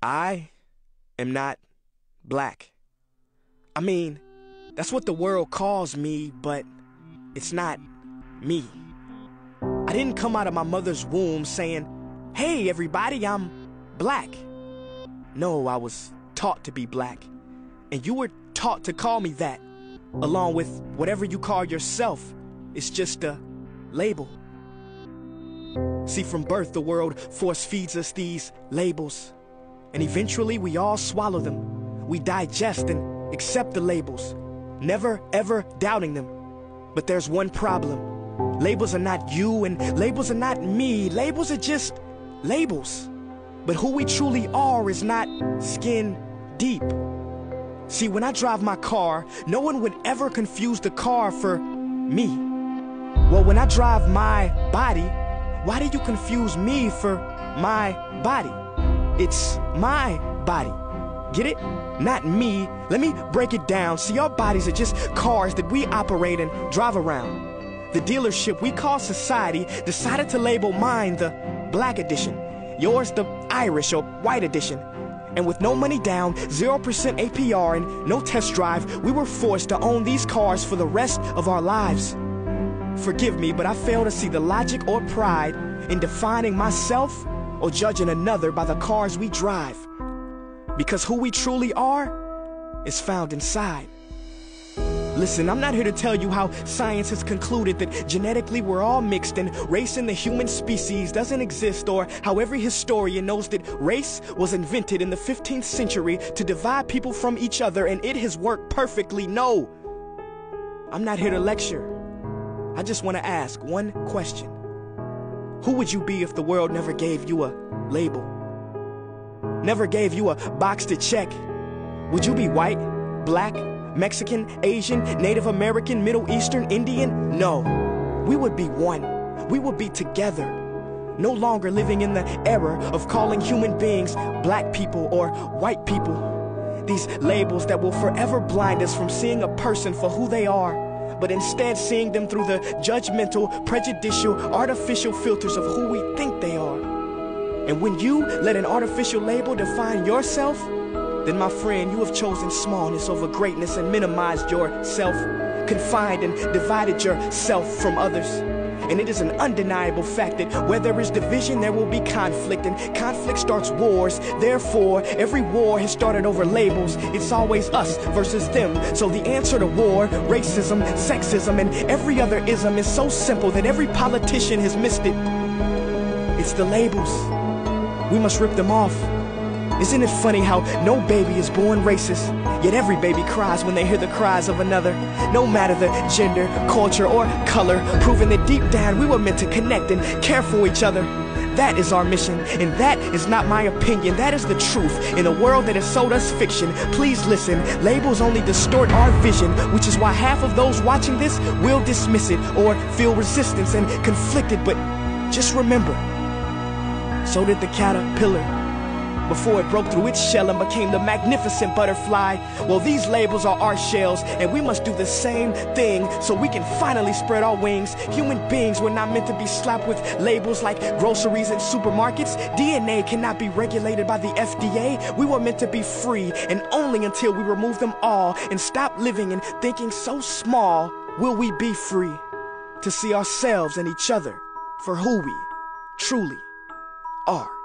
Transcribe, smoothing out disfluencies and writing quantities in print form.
I am not black. I mean, that's what the world calls me, but it's not me. I didn't come out of my mother's womb saying, "Hey everybody, I'm black." No, I was taught to be black, and you were taught to call me that, along with whatever you call yourself. It's just a label. See, from birth, the world force feeds us these labels, and eventually we all swallow them. We digest and accept the labels, never ever doubting them. But there's one problem. Labels are not you, and labels are not me. Labels are just labels. But who we truly are is not skin deep. See, when I drive my car, no one would ever confuse the car for me. Well, when I drive my body, why do you confuse me for my body? It's my body. Get it? Not me. Let me break it down. See, our bodies are just cars that we operate and drive around. The dealership we call society decided to label mine the black edition, yours the Irish or white edition. And with no money down, 0% APR, and no test drive, we were forced to own these cars for the rest of our lives. Forgive me, but I fail to see the logic or pride in defining myself or judging another by the cars we drive. Because who we truly are is found inside. Listen, I'm not here to tell you how science has concluded that genetically we're all mixed and race in the human species doesn't exist, or how every historian knows that race was invented in the 15th century to divide people from each other and it has worked perfectly. No, I'm not here to lecture. I just want to ask one question. Who would you be if the world never gave you a label? Never gave you a box to check? Would you be white, black, Mexican, Asian, Native American, Middle Eastern, Indian? No, we would be one. We would be together. No longer living in the era of calling human beings black people or white people. These labels that will forever blind us from seeing a person for who they are, but instead seeing them through the judgmental, prejudicial, artificial filters of who we think they are. And when you let an artificial label define yourself, then my friend, you have chosen smallness over greatness and minimized yourself, confined and divided yourself from others. And it is an undeniable fact that where there is division, there will be conflict, and conflict starts wars. Therefore, every war has started over labels. It's always us versus them. So the answer to war, racism, sexism, and every other ism is so simple that every politician has missed it. It's the labels. We must rip them off. Isn't it funny how no baby is born racist, yet every baby cries when they hear the cries of another? No matter the gender, culture, or color, proving that deep down we were meant to connect and care for each other. That is our mission, and that is not my opinion. That is the truth. In a world that has sold us fiction, please listen, labels only distort our vision, which is why half of those watching this will dismiss it or feel resistance and conflicted. But just remember, so did the caterpillar before it broke through its shell and became the magnificent butterfly. Well, these labels are our shells, and we must do the same thing so we can finally spread our wings. Human beings were not meant to be slapped with labels like groceries and supermarkets. DNA cannot be regulated by the FDA. We were meant to be free, and only until we remove them all and stop living and thinking so small will we be free to see ourselves and each other for who we truly are.